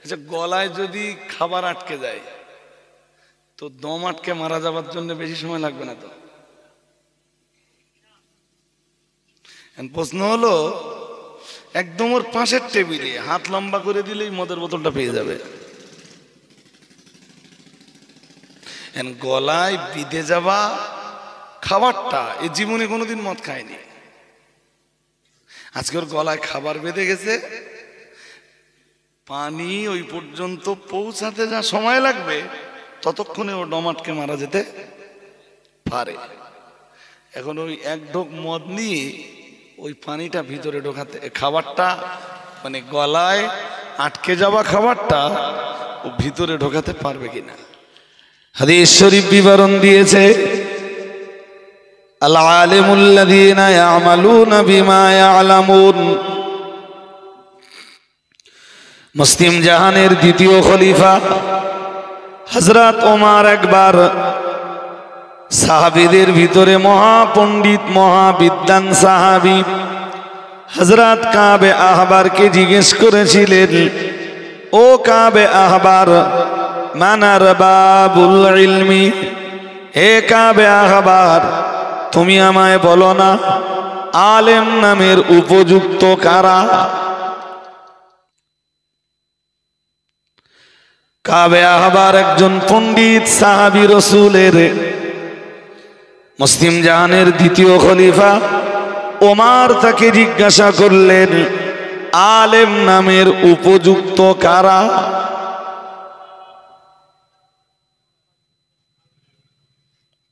আচ্ছা, গলায় যদি খাবার আটকে যায় তো দম আটকে মারা যাবার জন্য বেশি সময় লাগবে না তো? প্রশ্ন হলো, একদম ওর পাশের টেবিলে হাত লম্বা করে দিলেই মদের বোতলটা পেয়ে যাবে। গলায় বিঁধে যাওয়া খাবারটা, এ জীবনে কোনোদিন মদ খায়নি, আজকে ওর গলায় খাবার বেঁধে গেছে, পানি ওই পর্যন্ত পৌঁছাতে যা সময় লাগবে ততক্ষণে ও দম আটকে মারা যেতে পারে। এখন ওই এক ঢোক মদ নিয়ে ওই পানিটা ভিতরে ঢোকাতে, খাবারটা মানে গলায় আটকে যাওয়া খাবারটা ও ভিতরে ঢোকাতে পারবে কিনা? হাদিস শরীফ বিবরণ দিয়েছে, আল আলিমুল্লাযীনা ইয়ামালুনা বিমা ইয়ালামুন। মুসলিম জাহানের দ্বিতীয় খলিফা হযরত ওমর একবার সাহাবীদের ভিতরে মহাপণ্ডিত মহাবিদ্বান সাহাবী হযরত কাবে আহবারকে জিজ্ঞেস করেছিলেন, ও কাবে আহবার, মানার বাবুল ইলমি, হে কাবে আহবার, তুমি আমায় বলো না আলেম নামের উপযুক্ত কারা? কাবে আহবার একজন পণ্ডিত সাহাবী রাসূলের, মুসলিম জাহানের দ্বিতীয় খলিফা ওমর তাকে জিজ্ঞাসা করলেন, আলেম নামের উপযুক্ত কারা?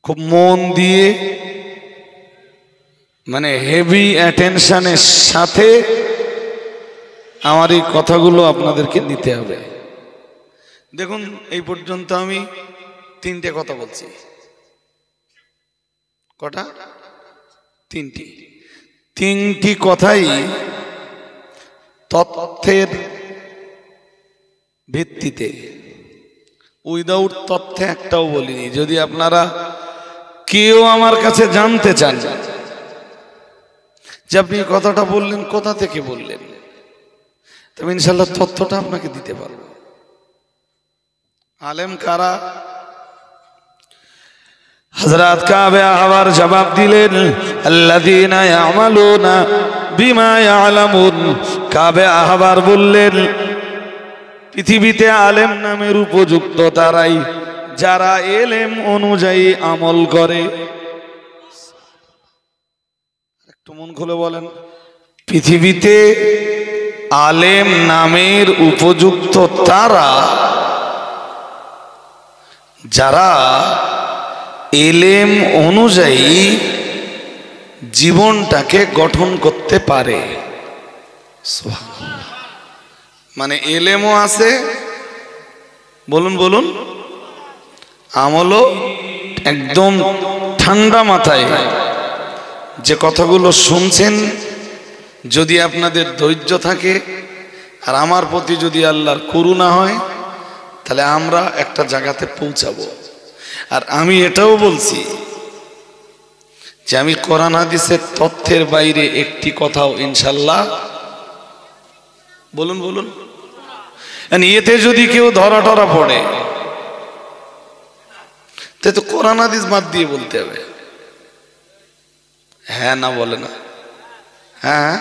খুব মন দিয়ে, মানে হেভি অ্যাটেনশনের সাথে আমার এই কথাগুলো আপনাদেরকে নিতে হবে। দেখুন, এই পর্যন্ত আমি তিনটে কথা বলছি। কটা? তিনটি কথাই তথ্যের ভিত্তিতে, উইদাউট তথ্যে একটাও বলিনি। যদি আপনারা কেউ আমার কাছে জানতে চান যে আপনি কথাটা বললেন কোথা থেকে বললেন, তবে ইনশাল্লাহ তথ্যটা আপনাকে দিতে পারবো। আলেম কারা? হযরত কাবে আহবার জবাব দিলেন, আল্লাযীনা ইয়ামালুনা বিমা ইয়ালামুন। কাবে আহবার বললেন, পৃথিবীতে আলেম নামের উপযুক্ত তারাই যারা এলেম অনুযায়ী আমল করে। একটু মন খুলে বলেন, পৃথিবীতে আলেম নামের উপযুক্ত তারা যারা এলেম অনুযায়ী জীবনটাকে গঠন করতে পারে। মানে এলেমও আছে, বলুন বলুন, আমলও একদম ঠান্ডা মাথায় যে কথাগুলো শুনছেন, যদি আপনাদের ধৈর্য থাকে আর আমার প্রতি যদি আল্লাহর করুণা হয়, তাহলে আমরা একটা জায়গাতে পৌঁছাবো। আর আমি এটাও বলছি যে আমি কোরআন হাদিসের তথ্যের বাইরে একটি কথাও ইনশাল্লাহ, বলুন বলুন, এতে যদি কেউ ধরা টরা পড়ে তো কোরআন হাদিস বাদ দিয়ে বলতে হবে। হ্যাঁ না বলে না? হ্যাঁ,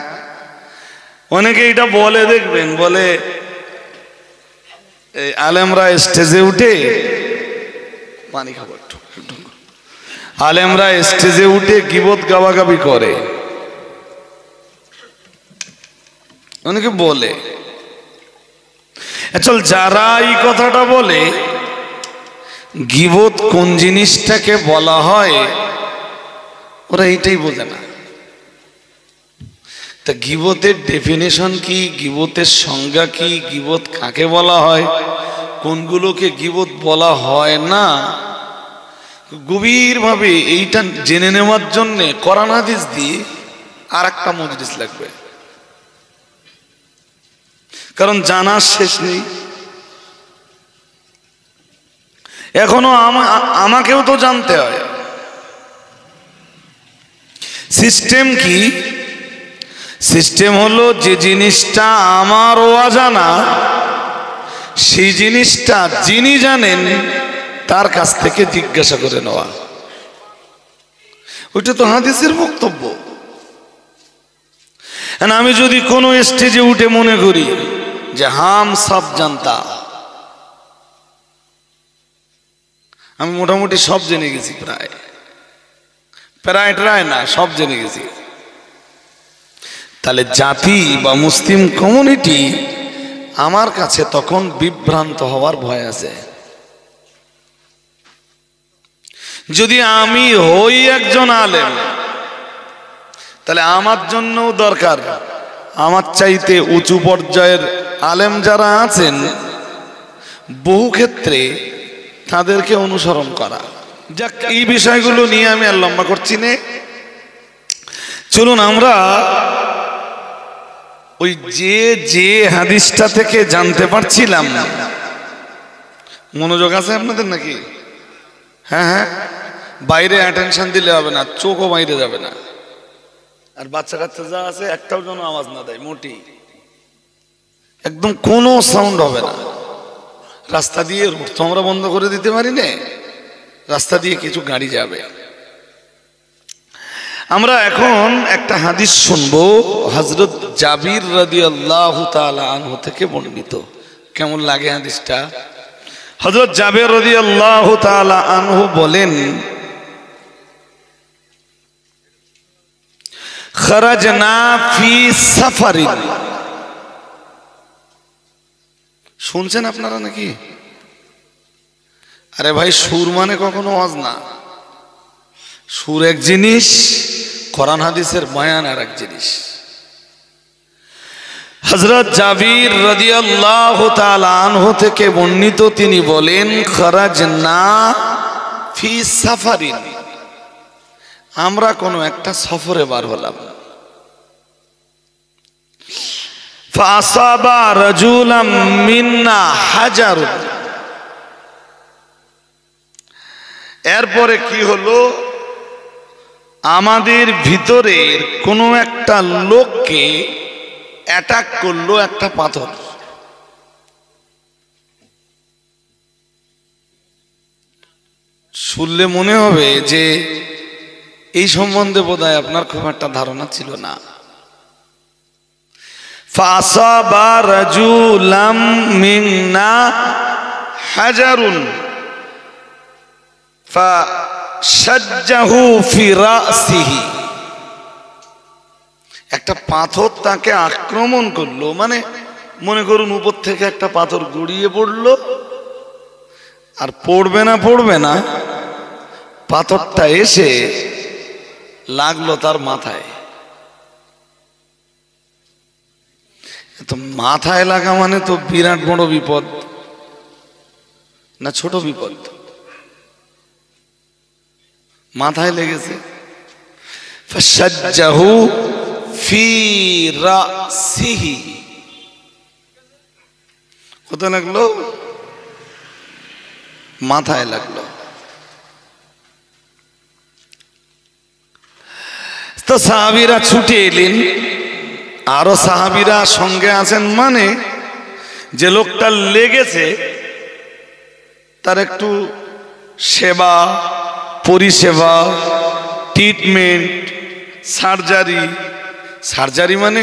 অনেকে এটা বলে, দেখবেন বলে আলেমরা স্টেজে উঠে পানি খাবার, আলেমরা স্টেজে উঠে গীবত গাওয়াগাবি করে, অনেকে বলে। চল, যারা এই কথাটা বলে গীবত কোন জিনিসটাকে বলা হয় ওরা এইটাই বোঝে না। তা গীবতের ডেফিনেশন কি, গীবতের সংজ্ঞা কি, গীবত কাকে বলা হয়, কোনগুলোকে গীবত বলা হয় না, গভীরভাবে এইটা জেনে নেওয়ার জন্য কোরআন হাদিস দিয়ে আর একটা মজলিস লাগবে, কারণ জানার শেষ নেই। এখনো আমাকেও তো জানতে হয় সিস্টেম কি। সিস্টেম হলো যে জিনিসটা আমার অজানা সেই জিনিসটা যিনি জানেন তার কাছ থেকে জিজ্ঞাসা করে নেওয়া, ওইটা তো হাদিসের বক্তব্য। আমি যদি কোনো স্টেজে উঠে মনে করি যে হাম সব জানতা, আমি মোটামুটি সব জেনে গেছি, প্রায় না, সব জেনে গেছি, তাহলে জাতি বা মুসলিম কমিউনিটি আমার কাছে তখন বিভ্রান্ত হওয়ার ভয় আছে। যদি আমি হই একজন আলেম, তাহলে আমার জন্যও দরকার আমার চাইতে উঁচু পর্যায়ের আলেম যারা আছেন বহু ক্ষেত্রে তাদেরকে অনুসরণ করা। যাক, এই বিষয়গুলো নিয়ে আমি আর লম্বা করছি না। চলুন আমরা ওই যে হাদিসটা থেকে জানতে পারছিলাম, মনোযোগ আছে আপনাদের নাকি? হ্যাঁ, বাইরে অ্যাটেনশন দিলে হবে না, চোখও বাইরে যাবে না। আর বাচ্চা কাচ্চা যা আছে একটাও যেন আওয়াজ না দেয়, মোটেই একদম কোনো সাউন্ড হবে না। রাস্তা দিয়ে রোড তো আমরা বন্ধ করে দিতে পারি না, রাস্তা দিয়ে কিছু গাড়ি যাবে। আমরা এখন একটা হাদিস শুনবো হযরত জাবির রাদিয়াল্লাহু তাআলা আনহু থেকে বর্ণিত। কেমন লাগে হাদিসটা? হযরত জাবির রাদিয়াল্লাহু তাআলা আনহু বলেন, খারাজনা ফি সাফারিন। শুনছেন আপনারা নাকি? আরে ভাই, সুর মানে কখনো ওয়াজ না। সুর এক জিনিস, কোরআন হাদিসের বয়ান আর এক জিনিস। হযরত জাবির রাদিয়াল্লাহু তাআলা আনহু থেকে বর্ণিত, তিনি বলেন, খারাজনা ফি সাফারিন, আমরা কোনো একটা সফরে বার হলাম। ফাসাবা রাজুলাম মিন্না হাজারুন, এরপরে কি হলো, আমাদের ভিতরের কোনো একটা লোককে অ্যাটাক করলো একটা পাথর। শুনলে মনে হবে যে এই সম্বন্ধে বোধহয় আপনার খুব একটা ধারণা ছিল না। ফাসাবা রাজুলাম মিন্না হাজারুন ফাশাজ্জাহু ফি রাসিহি, একটা পাথর তাকে আক্রমণ করলো, মানে মনে করুন উপর থেকে একটা পাথর গড়িয়ে পড়লো, আর পড়বে না পাথরটা এসে লাগলো তার মাথায়। তো মাথায় লাগা মানে তো বিরাট বড় বিপদ না ছোট বিপদ? মাথায় লেগেছে। ফাশাজ্জাহু ফি রাসিহি, কোথায় লাগলো? মাথায় লাগলো। তো সাহাবীরা ছুটে এলেন, আরো সাহাবীরা সঙ্গে আছেন, মানে যে লোকটা লেগেছে তার একটু সেবা পরিষেবা, ট্রিটমেন্ট, সার্জারি মানে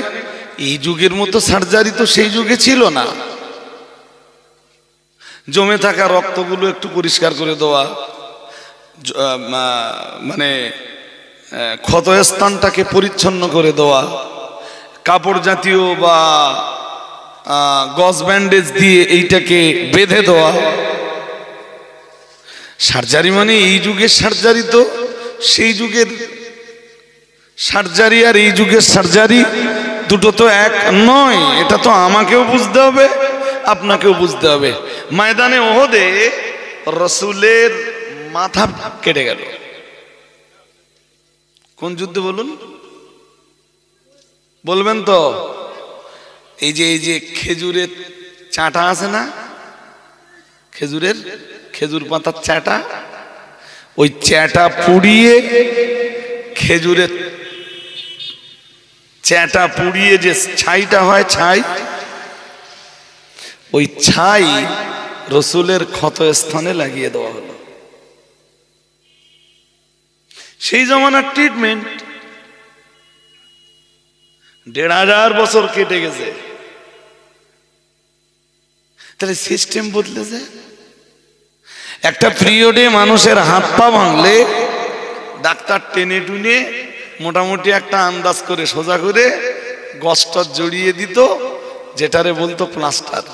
এই যুগের মতো সার্জারি তো সেই যুগে ছিল না। জমে থাকা রক্তগুলো একটু পরিষ্কার করে দেওয়া, মানে ক্ষতস্থানটাকে পরিচ্ছন্ন করে দেওয়া, কাপড় জাতীয় বা গজ ব্যান্ডেজ দিয়ে এইটাকে বেঁধে দেওয়া। সার্জারি মানে এই যুগের সার্জারি তো সেই যুগের সার্জারি, আর এই যুগের সার্জারি দুটো তো এক নয়। এটা তো আমাকেও বুঝতে হবে, আপনাকেও বুঝতে হবে। ময়দানে ওহদে রাসূলের মাথা কেটে গেল। কোন যুদ্ধে বলুন? বলবেন তো? এই যে খেজুরের চাটা আছে না, খেজুর পাতার চাটা, ওই চাটা পুড়িয়ে, খেজুরের চাটা পুড়িয়ে যে ছাইটা হয়, ছাই, ওই ছাই রসুলের ক্ষত স্থানে লাগিয়ে দেওয়া হলো। সেই জমানার ট্রিটমেন্ট ১৫০০ বছর কেটে গেছে, তাহলে সিস্টেম বদলেছে। একটা পিরিয়ডে মানুষের হাত পা ভাঙলে ডাক্তার টেনে টুনে মোটামুটি একটা আন্দাজ করে সোজা করে গছটা জড়িয়ে দিত, যেটারে বলতো প্লাস্টার।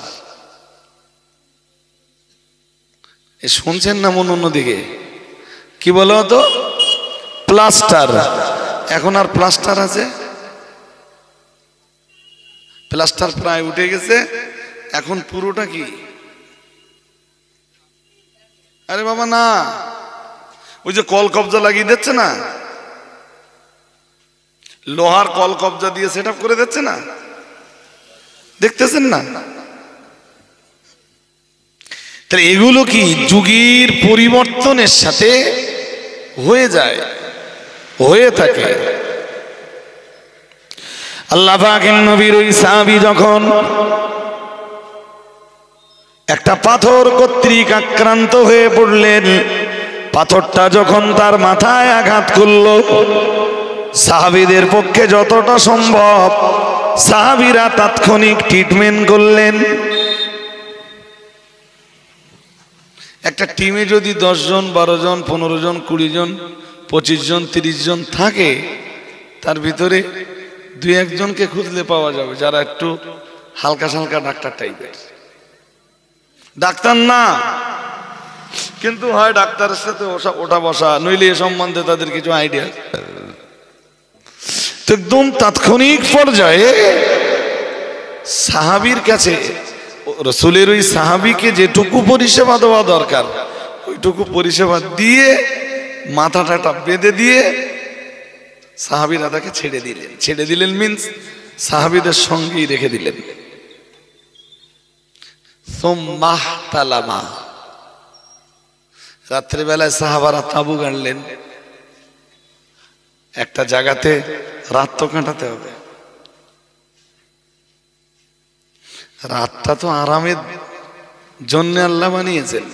শুনছেন না মন অন্যদিকে কি বলা হতো? প্লাস্টার। এখন আর প্লাস্টার আছে? প্লাস্টার প্রায় উঠে গেছে, এখন পুরোটা কি? আরে বাবা না, ওই যে কল কবজা লাগিয়ে দিচ্ছে না, লোহার কল কবজা দিয়ে সেট আপ করে দিচ্ছে না, দেখতেছেন না? তাহলে এগুলো কি যুগের পরিবর্তনের সাথে হয়ে যায়, হয়ে থাকে। আল্লাহ পাকের নবীর ওই সাহাবী যখন একটা পাথর কর্তৃক আক্রান্ত হয়ে পড়লেন, পাথরটা যখন তার মাথায় আঘাত করল, সাহাবীদের পক্ষে যতটা সম্ভব সাহাবীরা তাৎক্ষণিক ট্রিটমেন্ট করলেন। একটা টিমে যদি 10 জন 12 জন 15 জন 20 জন 25 জন 30 জন থাকে, তার ভিতরে 2-1 জনকে খুঁজলে পাওয়া যাবে যারা একটু হালকা সালকা ডাক্তার টাইপের। ডাক্তার না, কিন্তু হয় ডাক্তারের সাথে ওঠা বসা, নইলে এ সম্বন্ধে তাদের কিছু আইডিয়া। তো একদম তাৎক্ষণিক পর্যায়ে সাহাবীর কাছে রসুলের ওই সাহাবীকে যেটুকু পরিষেবা দেওয়া দরকার ওইটুকু পরিষেবা দিয়ে মাথাটা বেঁধে দিয়ে সাহাবীরা তাকে ছেড়ে দিলেন। ছেড়ে দিলেন মিন্স সাহাবীদের সঙ্গেই রেখে দিলেন। রাত্রিবেলায় সাহাবারা তাঁবু গাড়লেন, একটা জায়গাতে রাত তো কাটাতে হবে। রাতটা তো আরামের জন্য আল্লাহ বানিয়েছেন।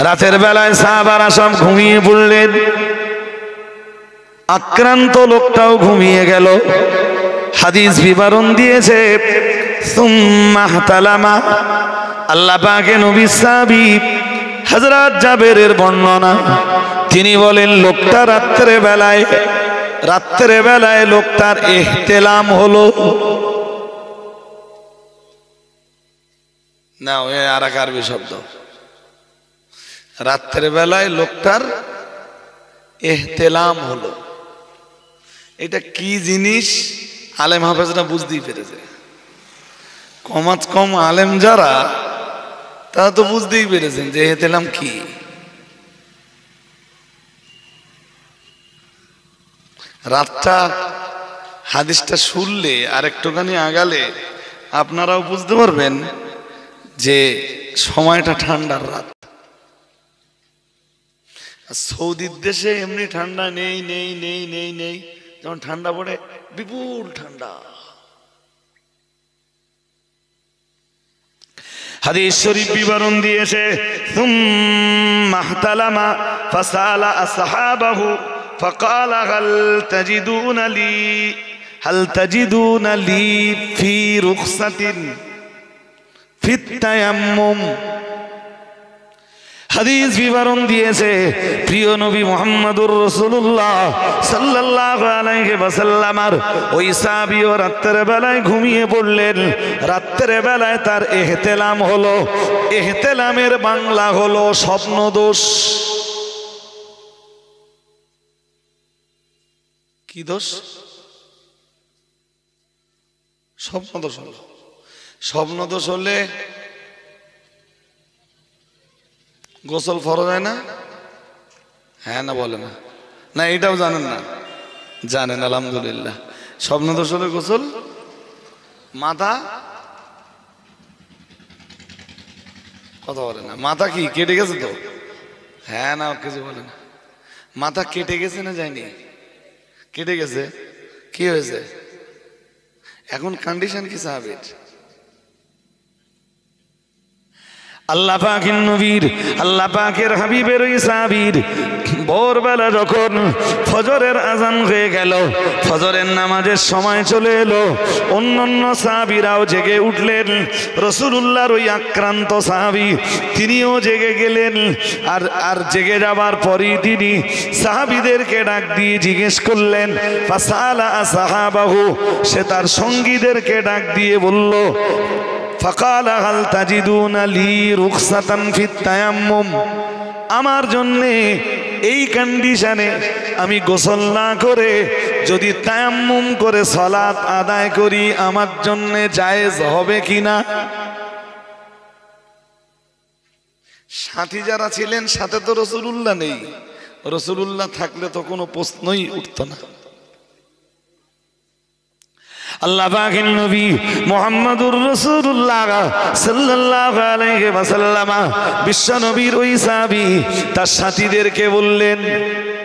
রাতের বেলায় সাহাবারা সব ঘুমিয়ে পড়লেন, আক্রান্ত লোকটাও ঘুমিয়ে গেল। হাদিস বিবরণ দিয়েছে সুম্মা তালামা। আল্লাহ পাকের নবী সাহাবী হযরত জাবেরের বর্ণনা, তিনি বলেন লোকটা রাত্রে বেলায় লোকটার ইহতিলাম হলো। না, ওই আর এক আরবি শব্দ। রাত্রে বেলায় লোকটার ইহতিলাম হলো, এটা কি জিনিস আলেম হাফেজরা বুঝতেই পেরেছে। কমাত কম আলেম যারা, তারা তো বুঝতেই পেরেছেন যে ইহতিলাম কি। রাতটা হাদিসটা শুনলে আর একটুখানি আগালে আপনারাও বুঝতে পারবেন যে সময়টা ঠান্ডার রাত। সৌদির দেশে এমনি ঠান্ডা নেই নেই নেই নেই নেই, যখন ঠান্ডা পড়ে বিপুল ঠান্ডা। হাদিস শরীফ বিবরণ দিয়েছে সুম্মা ইহতালামা ফাসালা আসহাবাহু ফাকালা হাল তাজিদুনা লি ফি রুখসাতিন ফিত তায়াম্মুম। হাদিস বিবরণ দিয়েছে প্রিয় নবী মুহাম্মদুর রাসূলুল্লাহ সাল্লাল্লাহু আলাইহি ওয়াসাল্লাম। ওই সাহাবীও রাতের বেলায় ঘুমিয়ে পড়লেন। রাতের বেলায় তার ইহতিলাম হলো। ইহতিলামের বাংলা হলো স্বপ্ন দোষ। কি দোষ? স্বপ্ন দোষ হলো। স্বপ্ন দোষ হলে গোসল ফরজ হয় না? হ্যাঁ না বলে না? না এটাও জানেন না? জানেন, আলহামদুলিল্লাহ। স্বপ্ন দোষ হলে গোসল, মাথা কথা বলে না। মাথা কি কেটে গেছে তো? হ্যাঁ না কিছু বলে না। মাথা কেটে গেছে না যায়নি? কেটে গেছে। কি হয়েছে এখন? কন্ডিশন কি সাহাবীর? আল্লাহ পাকের নবীর, আল্লাহ পাকের হাবিবের ওই সাহাবীর ভোরবেলা যখন ফজরের আজান হয়ে গেল, ফজরের নামাজের সময় চলে এলো, অন্যান্য সাহাবীরাও জেগে উঠলেন। রাসূলুল্লাহর ওই আক্রান্ত সাহাবী তিনিও জেগে গেলেন। আর জেগে যাবার পরই তিনি সাহাবীদেরকে ডাক দিয়ে জিজ্ঞেস করলেন, ফাসালা সাহাবাহু, সে তার সঙ্গীদেরকে ডাক দিয়ে বলল, ফাকালা হাল তাজিদুনা লি রুখসাতান ফিত তায়াম্মুম, আমার জন্যে এই কন্ডিশনে আমি গোসল না করে যদি তায়াম্মুম করে সালাত আদায় করি আমার জন্য জায়েজ হবে কিনা? সাথী যারা ছিলেন সাথে তো রাসূলুল্লাহ নেই, রাসূলুল্লাহ থাকলে তো কোনো প্রশ্নই উঠত না। আল্লাহ পাকের নবী মুহাম্মদুর রাসূলুল্লাহ সাল্লাল্লাহু আলাইহি ওয়াসাল্লাম বিশ্ব নবীর ওই সাহাবী তার সাথীদেরকে বললেন,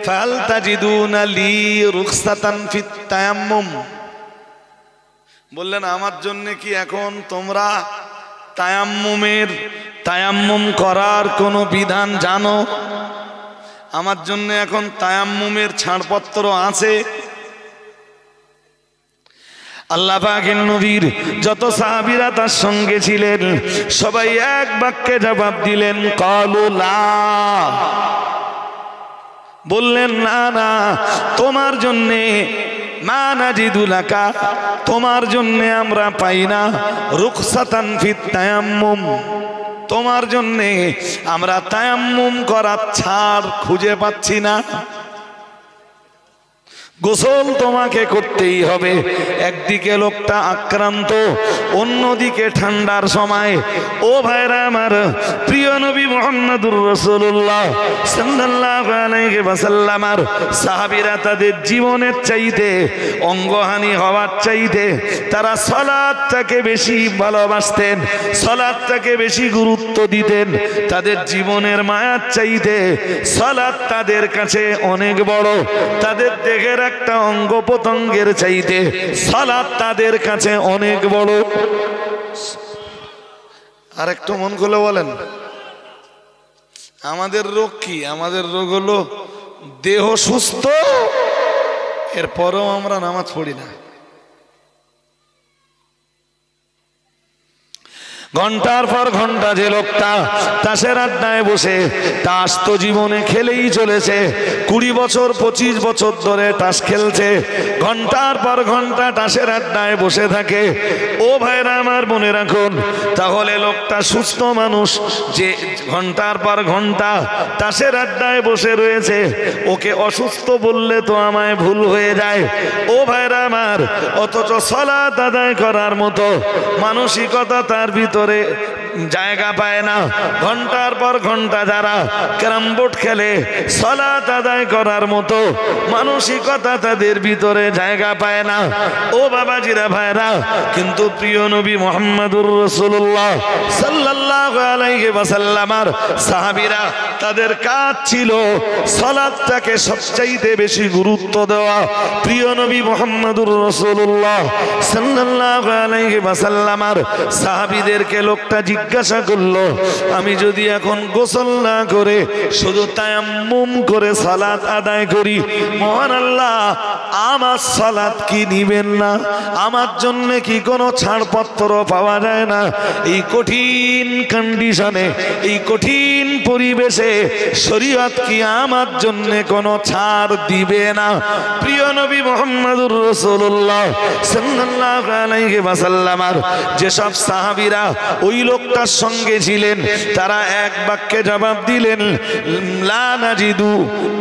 ফাল তাজিদুনা লি রুখসাতান ফিত তায়াম্মুম, বললেন আমার জন্য কি এখন তোমরা তায়াম্মুম করার কোনো বিধান জানো? আমার জন্য এখন তায়াম্মুমের ছাড়পত্র আছে? আল্লাহ পাকের নবীর যত সাহাবীরা তার সঙ্গে ছিলেন সবাই এক বাক্যে জবাব দিলেন, ক্বালু লা, বললেন না না, তোমার জন্যে মা নাজিদু লাকা, তোমার জন্যে আমরা পাই না রুখসাতান ফিত তায়াম্মুম, তোমার জন্যে আমরা তায়াম্মুম করার ছাড় খুঁজে পাচ্ছি না। গোসল তোমাকে করতেই হবে। একদিকে লোকটা আক্রান্ত, অন্যদিকে ঠান্ডার সময়। ও ভাইরা আমার, প্রিয় নবী মুহাম্মদুর রাসূলুল্লাহ সাল্লাল্লাহু আলাইহি ওয়াসাল্লাম আর সাহাবীরা তাদের জীবনের চাইতে, অঙ্গহানি হওয়ার চাইতে তারা সালাতটাকে বেশি ভালোবাসতেন, সালাতটাকে বেশি গুরুত্ব দিতেন। তাদের জীবনের মায়ার চাইতে সালাত তাদের কাছে অনেক বড়। তাদের দেহের একটা অঙ্গ প্রত্যঙ্গের চাইতে সালাত তাদের কাছে অনেক বড়। আর একটু মন খুলে বলেন, আমাদের রোগ কি? আমাদের রোগ হলো দেহ সুস্থ, এরপরেও আমরা নামাজ পড়ি না। ঘন্টার পর ঘন্টা যে লোকটা তাসের আড্ডায় বসে, তাস তো জীবনে খেলেই চলেছে, 20 বছর 25 বছর ধরে তাস খেলছে, ঘন্টার পর ঘন্টা তাসের আড্ডায় বসে থাকে। ও ভাইরা আমার, মনে রাখুন, তাহলে লোকটা সুস্থ মানুষ যে ঘন্টার পর ঘন্টা তাসের আড্ডায় বসে রয়েছে, ওকে অসুস্থ বললে তো আমায় ভুল হয়ে যায়। ও ভাইরা আমার, অথচ সালাত আদায় করার মতো মানসিকতা তার ভিতরে জায়গা পায় না। ঘন্টার পর ঘন্টা যারা ক্যারাম বোর্ড খেলে, সালাত আদায় করার মতো মানসিকতা তাদের ভিতরে জায়গা পায় না। ও বাবাজিরা, ভাইরা, কিন্তু প্রিয় নবী মুহাম্মদুর রাসূলুল্লাহ সাল্লাল্লাহু আলাইহি ওয়াসাল্লাম আর সাহাবীরা, তাদের কাজ ছিল সালাতটাকে সবচাইতে বেশি গুরুত্ব দেওয়া। প্রিয় নবী মুহাম্মদুর রাসূলুল্লাহ সাল্লাল্লাহু আলাইহি ওয়াসাল্লাম আর সাহাবীদেরকে লোকটা জিজ্ঞাসা করলো, আমি যদি এখন গোসল না করে শুধু তায়াম্মুম করে সালাত আদায় করি, মহান আল্লাহ আমার সালাত কি নিবেন না? আমার জন্য কি কোনো ছাড়পত্র পাওয়া যায় না? এই কঠিন কন্ডিশনে, এই কঠিন পরিবেশে শরীয়ত কি আমার জন্য কোনো ছাড় দিবে না? প্রিয় নবী মুহাম্মদুর রাসূলুল্লাহ সাল্লাল্লাহু আলাইহি ওয়াসাল্লাম আর যেসব সাহাবীরা ওই লোকটার সঙ্গে ছিলেন, তারা এক বাক্যে জবাব দিলেন, লা নাজিদু,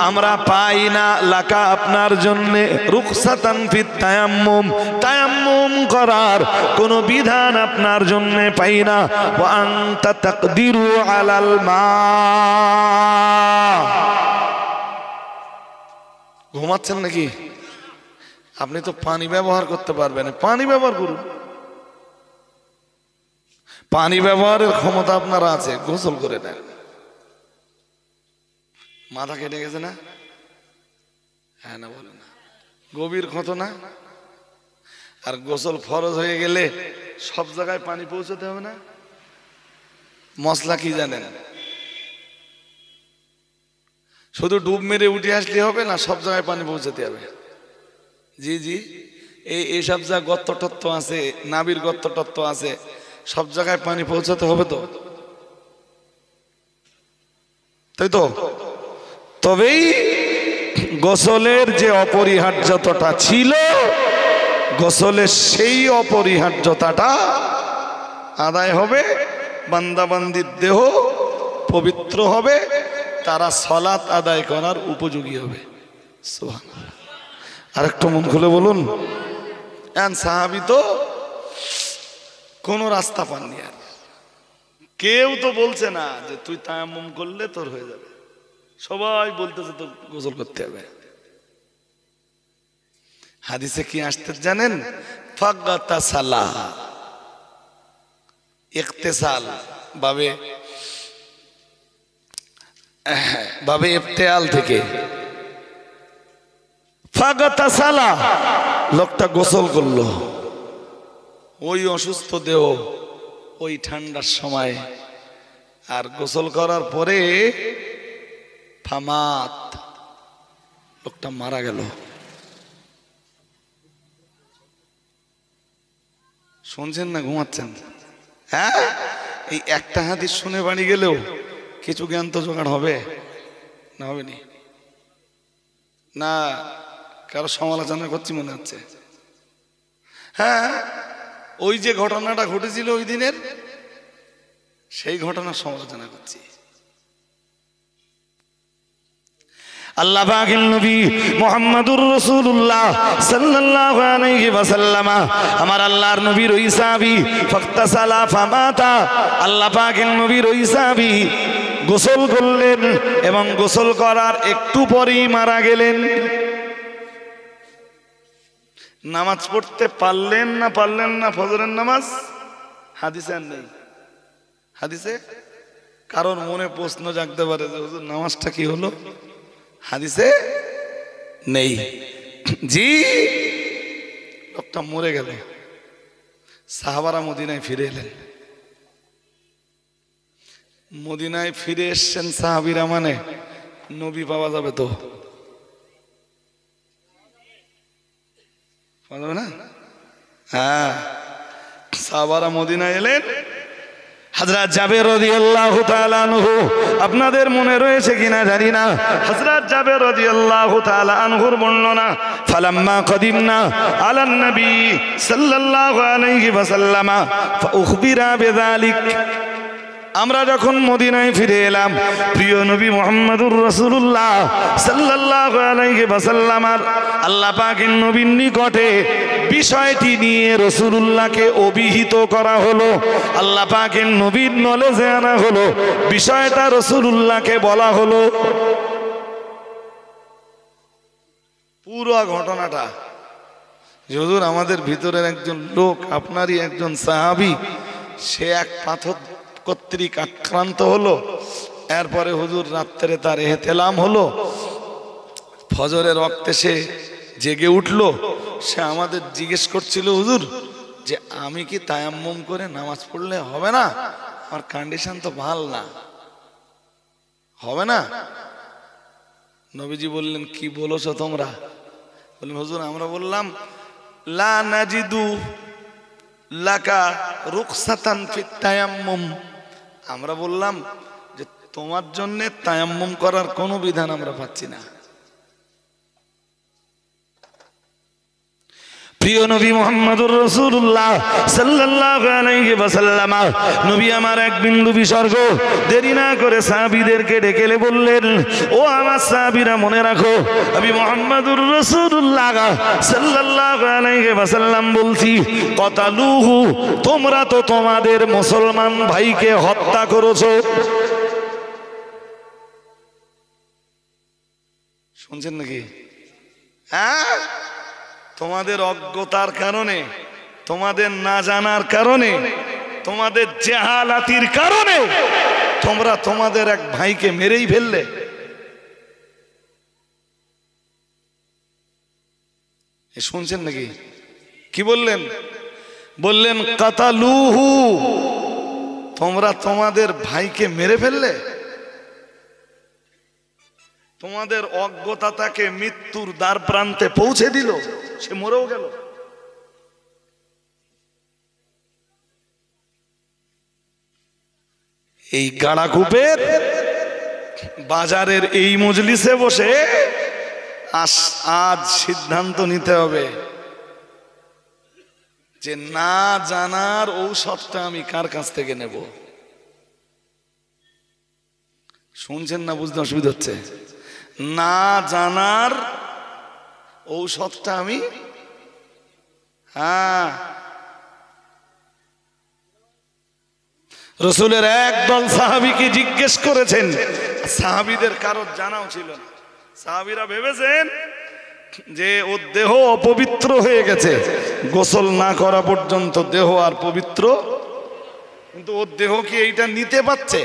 আমরা পাই না, লাকা, আপনার জন্য, রুখসাতান ফিত তায়াম্মুম, তায়াম্মুম করার কোন বিধান আপনার জন্য পাই না। ওয়া আনতা তাকদিরু আলাল মা, ঘুমাচ্ছেন নাকি? আপনি তো পানি ব্যবহার করতে পারবেন, পানি ব্যবহার করুন। পানি ব্যবহারের ক্ষমতা আপনার আছে, গোসল করে নেন। মাথা কেটে গেছে না? হ্যাঁ না বলে না, গভীর ক্ষত না? আর গোসল ফরজ হয়ে গেলে সব জায়গায় পানি পৌঁছতে হবে না? মশলা কি জানেন? শুধু ডুব মেরে উঠে আসলে হবে না, সব জায়গায় পানি পৌঁছাতে হবে। জি জি, এইসব যা গর্ত টত্ত আছে, নাবির গর্ত টত্ত আছে, সব জায়গায় পানি পৌঁছাতে হবে তো, তাই তো? তবেই গোসলের যে অপরিহার্যতাটা ছিল, গোসলের সেই অপরিহার্যতাটা আদায় হবে, বান্দাবান্দির দেহ পবিত্র হবে, তারা সালাত আদায় করার উপযোগী হবে। সুবহানাল্লাহ। আরেকটু মন খুলে বলুন। সাহাবী তো কোন রাস্তা পাননি, আর কেউ তো বলছে না যে তুই তায়াম্মুম করলে তোর হয়ে যাবে, সবাই বলতেছে তো গোসল করতে হবে। হাদিসে কি আসতে জানেন? ফাগাতাসালা, ইগতিসাল বাবে ইফতেয়াল থেকে ফাগাতাসালা, লোকটা গোসল করলো। ওই অসুস্থ দেহ ওই ঠান্ডার সময়, আর গোসল করার পরে ফামাত, লোকটা মারা গেল। শুনছেন না ঘুমাচ্ছেন? হ্যাঁ, এই একটা হাদিস শুনে বাড়ি গেলেও কিছু জ্ঞান তো জোগাড় হবে না? হবে নি না? কারো সমালোচনা করছি মনে হচ্ছে? হ্যাঁ, ওই যে ঘটনাটা ঘটেছিল ওই দিনের, সেই ঘটনার সমালোচনা করছি। আল্লাহ পাকের নবী মুহাম্মদুর রাসূলুল্লাহ সাল্লাল্লাহু আলাইহি ওয়াসাল্লাম, আমার আল্লাহর নবীর ওই সাহাবী ফাকতাসালা ফামাতা, আল্লাহ পাকের নবীর ওই সাহাবী গোসল করলেন এবং গোসল করার একটু পরেই মারা গেলেন। নামাজ পড়তে পারলেন না ফজরের নামাজ? হাদিসে আর নেই। হাদিসে কারণ মনে প্রশ্ন জাগতে পারে যে হুজুর নামাজটা কি হলো, হাদিসে নেই। জি, লোকটা মরে গেল। সাহাবারা মদিনায় ফিরে এলেন। মদিনায় ফিরে এসছেন সাহাবীরা, মানে নবী পাওয়া যাবে তো? পাওয়া যাবে না? হ্যাঁ, সাহাবারা মদিনায় এলেন। হযরত জাবের রাদিয়াল্লাহু তাআলা আনহু, আপনাদের মনে রয়েছে কিনা জানি না, হযরত জাবের রাদিয়াল্লাহু তাআলা আনহুর বর্ণনা, ফালাম্মা কদিমনা আলান নবী সাল্লাল্লাহু আলাইহি ওয়াসাল্লাম ফাউখবিরা বিযালিক, আমরা যখন মদিনায় ফিরে এলাম, প্রিয় নবী মুহাম্মদুর রাসূলুল্লাহ সাল্লাল্লাহু আলাইহি ওয়াসাল্লাম আল্লাহ পাকের নবীর নিকটে বিষয়টি নিয়ে রাসূলুল্লাহকে অভিহিত করা হলো। আল্লাহ পাকের নবীর নলেজে আনা হলো, বিষয়টা রাসূলুল্লাহকে বলা হলো। পুরো ঘটনাটা, হুজুর আমাদের ভিতরের একজন লোক, আপনারই একজন সাহাবী, সে এক পাথর কর্তৃক আক্রান্ত হলো। এরপরে হুজুর রাত্রে তার ইহতিলাম হলো, ফজরের ওয়াক্তে সে জেগে উঠলো। সে আমাদের জিজ্ঞেস করছিল, হুজুর যে আমি কি তায়াম্মুম করে নামাজ পড়লে হবে না? আমার কন্ডিশন তো ভাল না, হবে না? নবীজি বললেন, কি বলেছো তোমরা? বললেন, হুজুর আমরা বললাম লা নাজিদু লাকা রুখসাতান ফিত তায়াম্মুম, আমরা বললাম যে তোমার জন্য তায়াম্মুম করার কোনো বিধান আমরা পাচ্ছি না। প্রিয় নবী মুহাম্মদুর রাসূলুল্লাহ সাল্লাল্লাহু আলাইহি ওয়াসাল্লাম, নবী আমার এক বিন্দু বিসর্গ দেরি না করে সাহাবীদেরকে ডেকেলে বললেন, ও আমার সাহাবীরা মনে রাখো, আমি মুহাম্মদুর রাসূলুল্লাহ সাল্লাল্লাহু আলাইহি ওয়াসাল্লাম বলছি, কতালুহু, তোমরা তো তোমাদের মুসলমান ভাইকে হত্যা করেছো। শুনছেন নাকি? হ্যাঁ, তোমাদের অজ্ঞতার কারণে, তোমাদের না জানার কারণে, তোমাদের জাহালাতির কারণে তোমরা তোমাদের এক ভাইকে মেরেই ফেললে। শুনছেন নাকি? কি বললেন? বললেন কাতালুহু, তোমরা তোমাদের ভাইকে মেরে ফেললে, তোমাদের অজ্ঞতা তাকে মৃত্যুর দ্বার প্রান্তে পৌঁছে দিল, সে মরেও গেল। এই গাড়াকুপের বাজারের এই মজলিসে বসে আজ সিদ্ধান্ত নিতে হবে যে না জানার ঔষধটা আমি কার কাছ থেকে নেব। শুনছেন না? বুঝতে অসুবিধা হচ্ছে? না জানার ঔষধটা আমি, হ্যাঁ, রসুলের একদল সাহাবীকে জিজ্ঞেস করেছেন, সাহাবীদের কারোর জানাও ছিল না। সাহাবীরা ভেবেছেন যে ওর দেহ অপবিত্র হয়ে গেছে, গোসল না করা পর্যন্ত দেহ আর পবিত্র, কিন্তু ওর দেহ কি এইটা নিতে পারছে?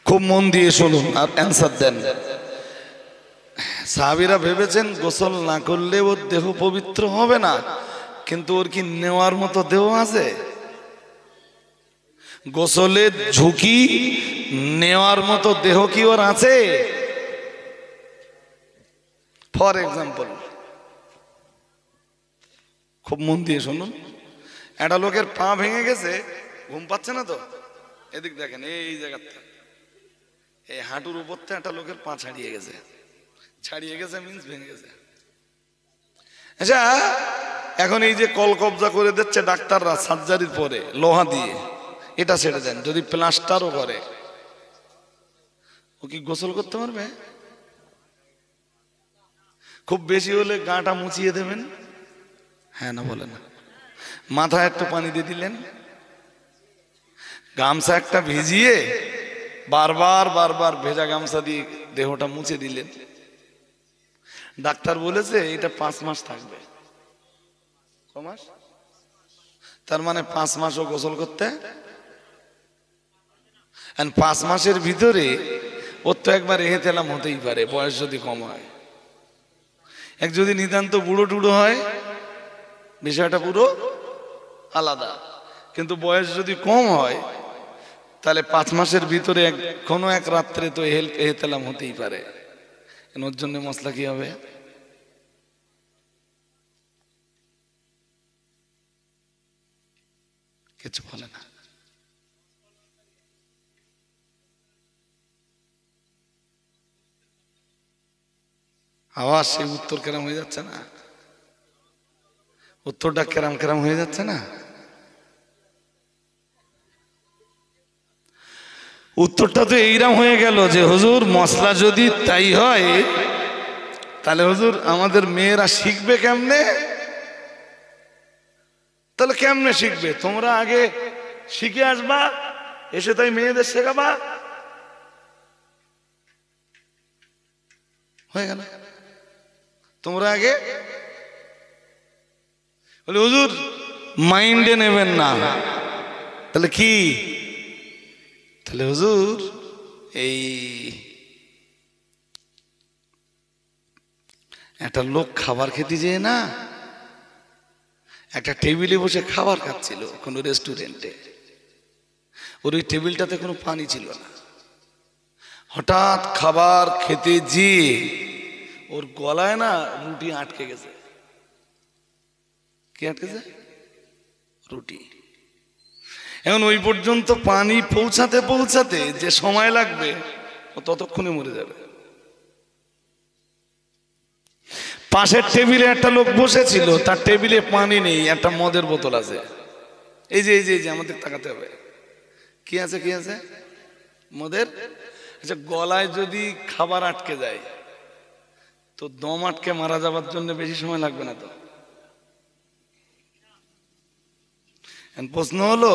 খুব মন দিয়ে শুনুন আর অ্যান্সার দেন। সাহাবীরা ভেবেছেন গোসল না করলে ওর দেহ পবিত্র হবে না, কিন্তু ওর কি নেওয়ার মতো দেহ আছে? গোসলের ঝুঁকি নেওয়ার মতো দেহ কি ওর আছে? ফর এক্সাম্পল, খুব মন দিয়ে শুনুন, একটা লোকের পা ভেঙে গেছে, ঘুম পাচ্ছে না তো, এদিক দেখেন, এই জায়গাটা, এই হাঁটুর উপর থেকে একটা লোকের পা ছাড়িয়ে গেছে। ছাড়িয়ে গেছে মিন্স ভেঙে গেছে। আচ্ছা, এখন এই যে কল কবজা করে দিচ্ছে ডাক্তাররা সার্জারির পরে লোহা দিয়ে, এটা ছেড়ে দেন, যদি প্লাস্টারও করে, ও কি গোসল করতে পারবে? খুব বেশি হলে গাটা মুছিয়ে দেবেন, হ্যাঁ না বলে না, মাথায় একটু পানি দিয়ে দিলেন, গামছা একটা ভিজিয়ে বারবার বারবার ভেজা গামছা দিয়ে দেহটা মুছে দিলেন। ডাক্তার বলেছে এটা 5 মাস থাকবে। ক মাস? তার মানে 5 মাসও গোসল করতে, 5 মাসের ভিতরে ওর তো একবার এহেতেলাম হতেই পারে, বয়স যদি কম হয়। এক যদি নিতান্ত বুড়ো টুড়ো হয়, বিষয়টা পুরো আলাদা, কিন্তু বয়স যদি কম হয় তাহলে 5 মাসের ভিতরে কোনো এক রাত্রে তো এহেতেলাম হতেই পারে। ওর জন্য মশলা কি হবে? কিছু বলে না। আওয়াজ সেই উত্তর কেরাম হয়ে যাচ্ছে না? উত্তরটা কেরাম কেরাম হয়ে যাচ্ছে না? উত্তরটা তো এইরকম হয়ে গেল যে হুজুর মশলা যদি তাই হয় তাহলে হুজুর আমাদের মেয়েরা শিখবে কেমনে? তাহলে কেমনে শিখবে? তোমরা আগে শিখে আসবা, এসে তাই মেয়েদের শেখাবা, হয়ে গেল। তোমরা আগে বলে হুজুর মাইন্ডে নেবেন না, তাহলে কি? তাহলে হুজুর এই একটা লোক খাবার খেতে যেয়ে না, একটা টেবিলে বসে খাবার খাচ্ছিল কোনো রেস্টুরেন্টে, ওর ওই টেবিলটাতে কোনো পানি ছিল না। হঠাৎ খাবার খেতে যেয়ে ওর গলায় না রুটি আটকে গেছে। কি আটকেছে? রুটি। এখন ওই পর্যন্ত পানি পৌঁছাতে পৌঁছাতে যে সময় লাগবে ও ততক্ষণে মরে যাবে। পাশের টেবিলে একটা লোক বসেছিল, তার টেবিলে পানি নেই, একটা মদের বোতল আছে। এই যে এই যে আমাদের তাকাতে হবে, কি আছে? কি আছে? মদের। আচ্ছা, গলায় যদি খাবার আটকে যায় তো দম আটকে মারা যাবার জন্য বেশি সময় লাগবে না তো? প্রশ্ন হলো,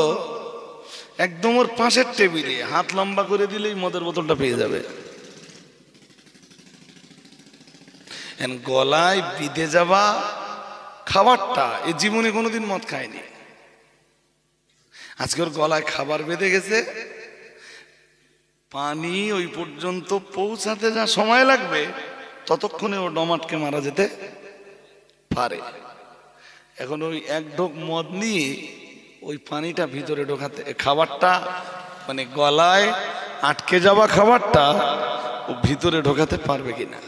একদম ওর পাশের টেবিলে হাত লম্বা করে দিলেই মদের বোতলটা পেয়ে যাবে। গলায় বিঁধে যাওয়া খাবারটা, এ জীবনে কোনোদিন মদ খায়নি, আজকে ওর গলায় খাবার বেঁধে গেছে, পানি ওই পর্যন্ত পৌঁছাতে যা সময় লাগবে ততক্ষণে ও ডমাটকে মারা যেতে পারে। এখন ওই এক ঢোক মদ নিয়ে ওই পানিটা ভিতরে ঢোকাতে, খাবারটা মানে গলায় আটকে যাওয়া খাবারটা ও ভিতরে ঢোকাতে পারবে কিনা?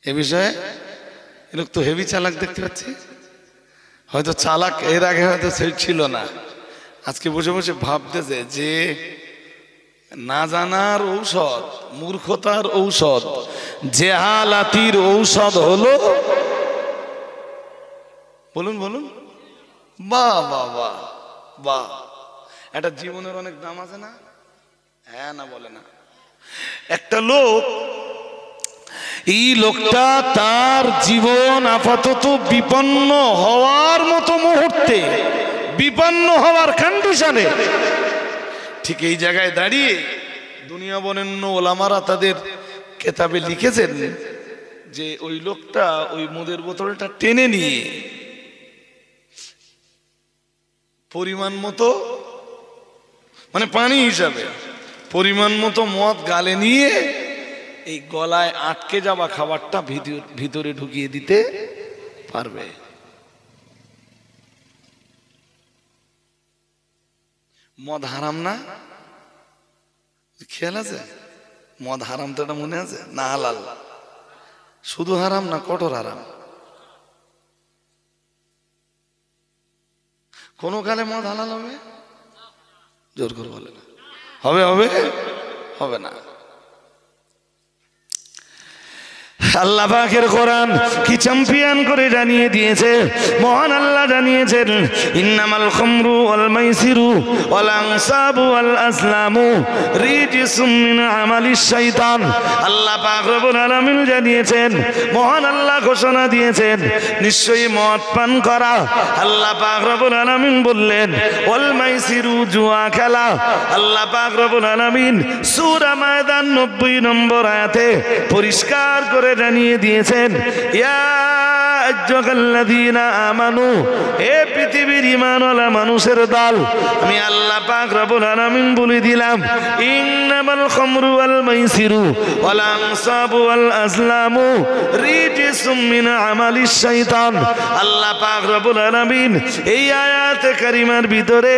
এ বিষয়ে এ লোক তো হেভি চালাক দেখতে পাচ্ছি। হয়তো চালাক এর আগে হয়তো ছিল না, আজকে বসে বসে ভাবতেছে যে না জানার ঔষধ, মূর্খতার ঔষধ, জেহালাতির ঔষধ হলো, বলুন বলুন, বাহ বাহ বাহ বাহ। একটা জীবনের অনেক দাম আছে না? হ্যাঁ না বলে না? একটা লোক, এই লোকটা তার জীবন আপাতত বিপন্ন হওয়ার মতো মুহূর্তে, বিপন্ন হওয়ার কন্ডিশনে, ঠিক এই জায়গায় দাঁড়িয়ে দুনিয়া বরেণ্য ওলামারা তাদের কেতাবে লিখেছেন যে ওই লোকটা ওই মদের বোতলটা টেনে নিয়ে পরিমাণ মতো, মানে পানি হিসাবে পরিমাণ মতো মদ গালে নিয়ে এই গলায় আটকে যাওয়া খাবারটা ভিতরে ঢুকিয়ে দিতে পারবে। মদ হারাম না? খেয়াল আছে? মদ হারাম তো এটা মনে আছে না? হালাল? শুধু হারাম না কঠোর হারাম? কোন কালে মদ হালাল হবে? জোর করে বলে না। হবে হবে হবে না। আল্লাহ পাকের কোরআন কি চ্যাম্পিয়ন করে জানিয়ে দিয়েছে, মহান আল্লাহ জানিয়েছেন, ইন্নামাল খামরু ওয়াল মাইসিরু ওয়াল আনসাবু ওয়াল আসলামু রিজসুম মিন আমালিশ শাইতান। আল্লাহ পাক রব্বুল আলামিন জানিয়েছেন, মহান আল্লাহ ঘোষণা দিয়েছেন, নিশ্চয়ই মদ পান করা, আল্লাহ পাক রব্বুল আলামিন বললেন ওয়াল মাইসিরু, জুয়া খেলা। আল্লাহ পাক রব্বুল আলামিন সূরা মায়দান 90 নম্বর আয়াতে পরিষ্কার করে জানিয়ে দিয়েছেন, ইয়া আইয়ুহাল্লাযীনা আমানু, হে পৃথিবীর ঈমানওয়ালা মানুষের দল, আমি আল্লাহ পাক রব্বুল আলামিন বলে দিলাম, ইন্নামাল খামরু ওয়াল মাইসিরু ওয়াল আনসাবু ওয়াল আসলামু রিজসুম মিন আমালিশ শাইতান। আল্লাহ পাক রব্বুল আলামিন এই আয়াতে কারিমার ভিতরে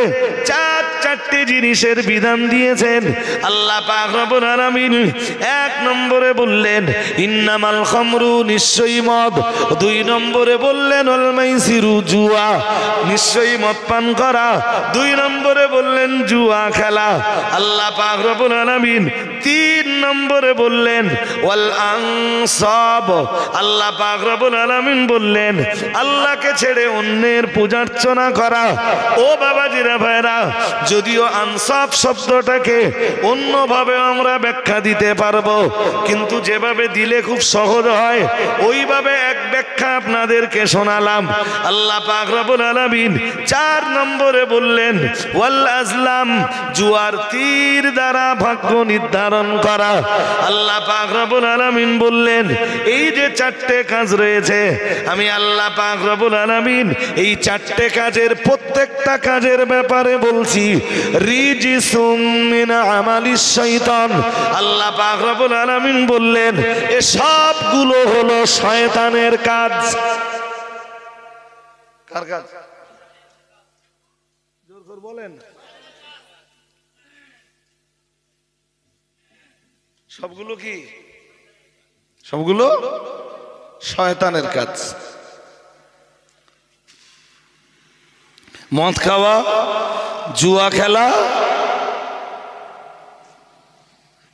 চারটে জিনিসের বিধান দিয়েছেন। আল্লাহ পাক রব্বুল আলামিন এক নম্বরে বললেন ইন্নামাল খামরু, নিশ্চয়ই মদ। 2 নম্বরে বললেন ওয়াল মাইসিরু, জুয়া, নিশ্চয়ই মদ পান করা। 2 নম্বরে বললেন জুয়া খেলা। আল্লাহ পাক রব্বুল আলামিন 3 নম্বরে বললেন ওয়াল আনসাব। আল্লাহ পাক রব্বুল আলামিন বললেন আল্লাহকে ছেড়ে অন্যের পূজার্চনা করা। ও বাবাজিরা ভাইরা, যদিও আনসাব শব্দটাকে অন্যভাবে আমরা ব্যাখ্যা দিতে পারবো, কিন্তু যেভাবে দিলে খুব সহজ হয় ওইভাবে এক ব্যাখ্যা আপনাদেরকে শোনালাম। আল্লাহ পাক রব্বুল আলামিন 4 নম্বরে বললেন ওয়াল আজলাম, জুয়ার তীর দ্বারা ভাগ্য নির্ধারণ করা। আল্লাহ পাক রব্বুল আলামিন বললেন এই যে 4টে কাজ রয়েছে, আমি আল্লাহ পাক রব্বুল আলামিন এই 4টে কাজের প্রত্যেকটা কাজের ব্যাপারে বলছি রিজসুম মিন আমালিশ শাইতান। আল্লাহ পাক রব্বুল আলামিন বললেন এ সবগুলো হলো শয়তানের কাজ। কার কাজ? জোর করে বলেন। সবগুলো কি? সবগুলো শয়তানের কাজ। মদ খাওয়া, জুয়া খেলা।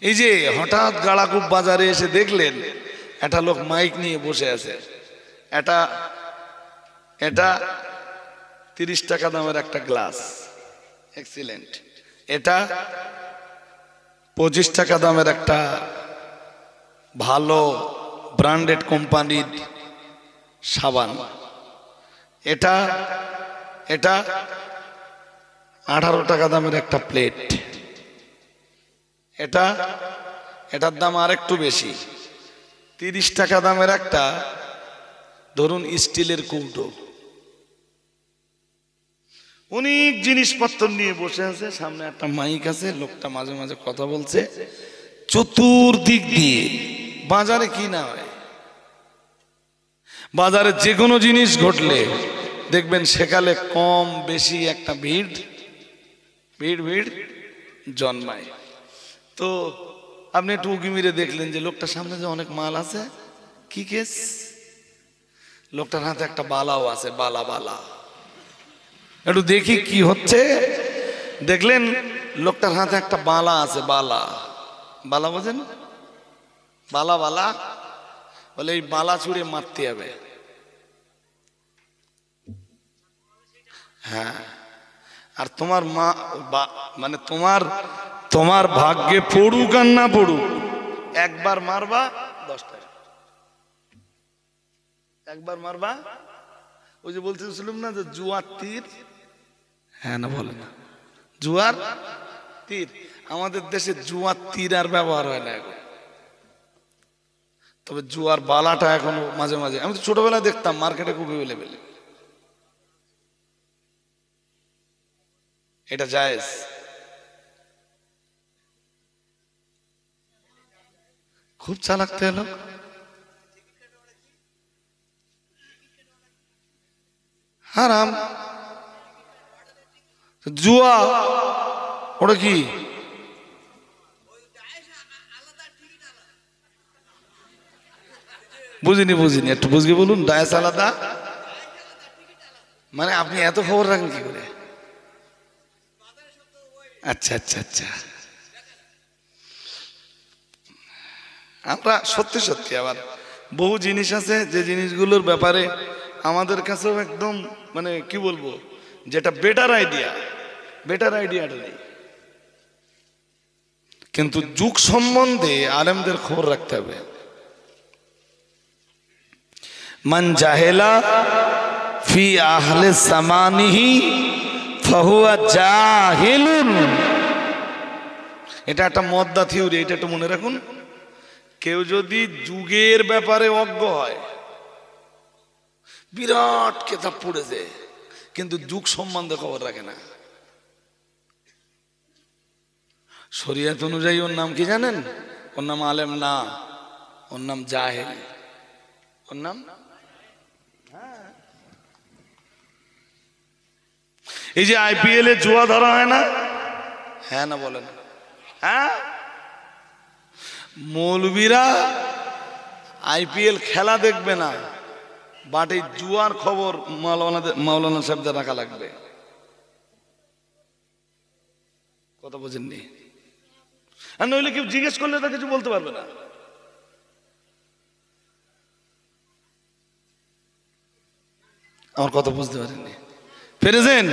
এই যে হঠাৎ গাড়াকুপ বাজারে এসে দেখলেন একটা লোক মাইক নিয়ে বসে আছে, এটা 30 টাকা দামের একটা গ্লাস, এক্সিলেন্ট। এটা 25 টাকা দামের একটা ভালো ব্র্যান্ডেড কোম্পানির সাবান। এটা 18 টাকা দামের একটা প্লেট। এটার দাম আর একটু বেশি, 30 টাকা দামের একটা ধরুন স্টিলের কৌটো। অনেক জিনিসপত্র নিয়ে বসে আছে, সামনে একটা মাইক আছে, লোকটা মাঝে মাঝে কথা বলছে। চতুর্দিক দিয়ে বাজারে কি না হয়, বাজারে যে কোনো জিনিস ঘটলে দেখবেন সেকালে কম বেশি একটা ভিড় ভিড় ভিড় জন্মায়। তো আপনি একটু উঁকি মেরে দেখলেন যে লোকটার সামনে যে অনেক মাল আছে, কি কেস? লোকটার হাতে একটা বালাও আছে, বালা বালা। একটু দেখি কি হচ্ছে। দেখলেন লোকটার হাতে একটা বালা আছে, বালা বালা বোঝেন? বালা বালা বলে এই বালা ছুঁড়ে মারতে হবে। হ্যাঁ, আর তোমার মা মানে তোমার তোমার ভাগ্যে পড়ুক আর না পড়ুক, একবার মারবা 10 টাকা, একবার মারবা। ওই যে বলতেছিলাম না যে জুয়ার তীর, হ্যাঁ না বলে না, জুয়ার তীর। আমাদের দেশে জুয়ার তীর আর ব্যবহার হয় না এখন, তবে জুয়ার বালাটা এখনো মাঝে মাঝে, আমি তো ছোটবেলায় দেখতাম মার্কেটে খুব এভেলেবেল। এটা জায়েজ। খুব চালাকতে এলো। হারাম জুয়া, ওটা কি? বুঝিনি বুঝিনি, একটু বুঝিয়ে বলুন। ডায়েস আলাদা মানে আপনি এত খবর রাখেন কি করে? আচ্ছা আচ্ছা আচ্ছা, আমরা সত্যি সত্যি আবার বহু জিনিস আছে যে জিনিসগুলোর ব্যাপারে আমাদের কাছেও একদম মানে কি বলবো, যেটা বেটার আইডিয়াটা নেই। কিন্তু যুগ সম্বন্ধে আলেমদের খবর রাখতে হবে। মান জাহেলা ফি আহলে সামানিহি ফাহুয়া জাহিলুন। এটা একটা মদ্দা থিওরি, এটা একটু মনে রাখুন। কেউ যদি যুগের ব্যাপারে অজ্ঞ হয়, বিরাট কিতাব পড়েছে কিন্তু যুগ সম্বন্ধে খবর রাখে না, শরিয়ত অনুযায়ী ওর নাম কি জানেন? ওর নাম আলেম না, ওর নাম জাহেল। ওর নাম এই যে IPL এ জুয়া ধরা হয় না, হ্যাঁ না বলেন? হ্যাঁ, মৌলবীরা IPL খেলা দেখবে না, বাট এই জুয়ার খবর মাওলানা সাহেবদের রাখা লাগবে। কথা বোঝেননি? আর নইলে কেউ জিজ্ঞেস করলে তা কিছু বলতে পারবে না। আমার কথা বুঝতে পারেননি? পেরেছেন?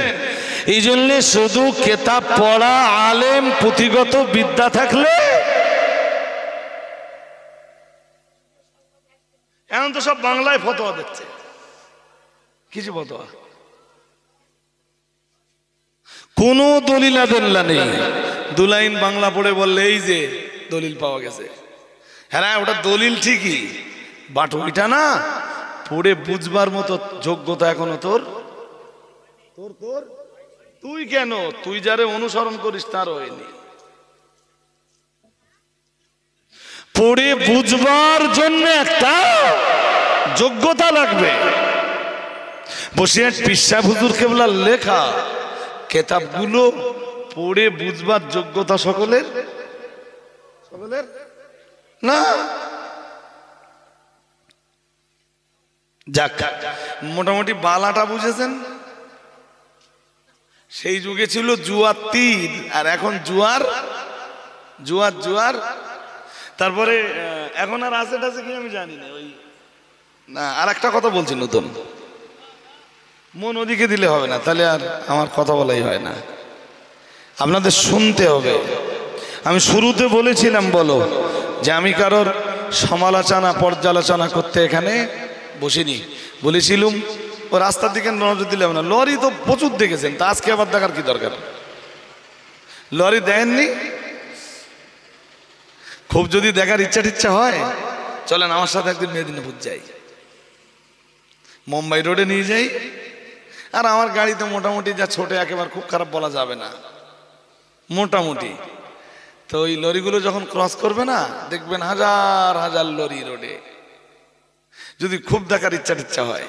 এই জন্য শুধু কেতাব পড়া, আলেম পুঁথিগত বিদ্যা থাকলে, এখন তো সব বাংলায় ফতোয়া দিচ্ছে, কিছু ফতোয়া কোন দলিল আদল্লা নেই। 2 লাইন বাংলা পড়ে বললে এই যে দলিল পাওয়া গেছে। হ্যাঁ ওটা দলিল ঠিকই, বাট ওইটা না পড়ে বুঝবার মতো যোগ্যতা এখনো তোর তোর তোর তুই কেন, তুই যারে অনুসরণ করিস তার হয়নি। পড়ে বুঝবার জন্য একটা যোগ্যতা লাগবে। বসিরহাট পীর সাহেব হুজুর কেবলার লেখা কেতাবগুলো পড়ে বুঝবার যোগ্যতা সকলের সকলের না। যাক, মোটামুটি বালাটা বুঝেছেন। সেই যুগে ছিল জুয়ার তীর, আর এখন জুয়ার জুয়ার জুয়ার। তারপরে এখন আর আছে টাছে কি আমি জানি না। ওই না, আর একটা কথা বলছি নতুন, মন ওদিকে দিলে হবে না, তাহলে আর আমার কথা বলাই হয় না, আপনাদের শুনতে হবে। আমি শুরুতে বলেছিলাম বলো যে আমি কারোর সমালোচনা পর্যালোচনা করতে এখানে বসিনি। বলেছিলাম ও রাস্তার দিকে নজর দিলাম না, লরি তো প্রচুর দেখেছেন, তা আজকে আবার দেখার কি দরকার? লরি দেখেননি? খুব যদি দেখার ইচ্ছা হয় চলেন আমার সাথে একদিন মেদিনীপুর যাই, মুম্বাই রোডে নিয়ে যাই, আর আমার গাড়িতে মোটামুটি যা ছোটে একেবারে খুব খারাপ বলা যাবে না, মোটামুটি। তো ওই লরিগুলো যখন ক্রস করবে না, দেখবেন হাজার হাজার লরি রোডে। যদি খুব দেখার ইচ্ছা হয়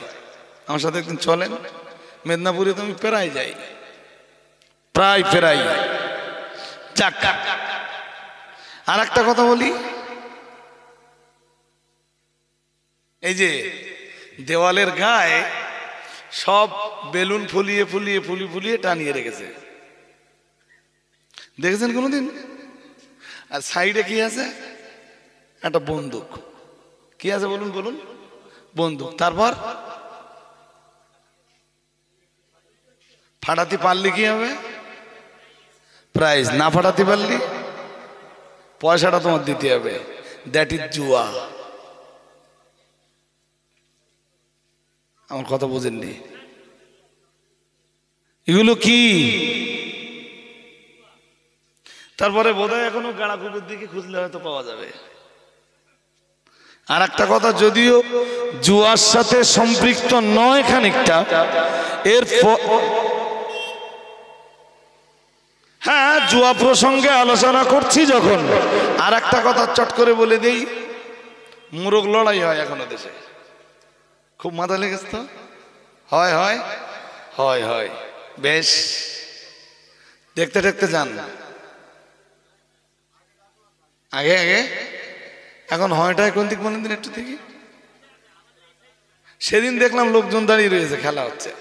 আমার সাথে একদিন চলেন, মেদিনীপুরে তো আমি প্রায় যাই, প্রায় যাই। যাক, আর একটা কথা বলি, এই যে দেওয়ালের গায়ে সব বেলুন ফুলিয়ে ফুলিয়ে ফুলিয়ে টানিয়ে রেখেছে, দেখেছেন কোনোদিন? আর সাইডে কি আছে? একটা বন্দুক। কি আছে বলুন বলুন? বন্দুক। তারপর ফাটাতে পারলে কি হবে? প্রাইজ। না ফাটাতে পারলে পয়সাটা তোমার দিতে হবে। দ্যাট ইজ জুয়া। আমার কথা বুঝেননি? এগুলো কি? তারপরে বোধহয় এখনো গাড়াকুকুর দিকে খুঁজলে হয়তো পাওয়া যাবে। আর একটা কথা, যদিও জুয়ার সাথে সম্পৃক্ত নয় খানিকটা, এর হ্যাঁ জুয়া প্রসঙ্গে আলোচনা করছি যখন, আর একটা কথা চট করে বলে দেই, মোরগ লড়াই হয় এখনো দেশে, খুব মাথা লেগেছে তো? হয় হয় হয় হয়, বেশ দেখতে দেখতে যান। আগে আগে এখন হয়টায় কোন দিক বলেন দিন একটু দেখি। সেদিন দেখলাম লোকজন দাঁড়িয়ে রয়েছে, খেলা হচ্ছে।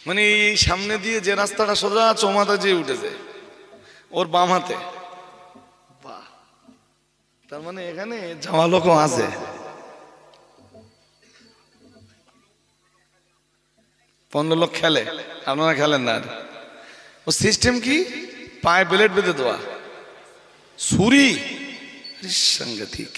মানে এই সামনে দিয়ে যে রাস্তাটা সোজা চৌমাথা যেয়ে উঠেছে, ওর বাম হাতে। বাহ, তার মানে এখানে যাওয়া লোকও আছে। পনেরো লোক খেলে, আপনারা খেলেন না? ও সিস্টেম কি? পায়ে প্লেট বেঁধে দেওয়া, ছুরি, সাংঘাতিক।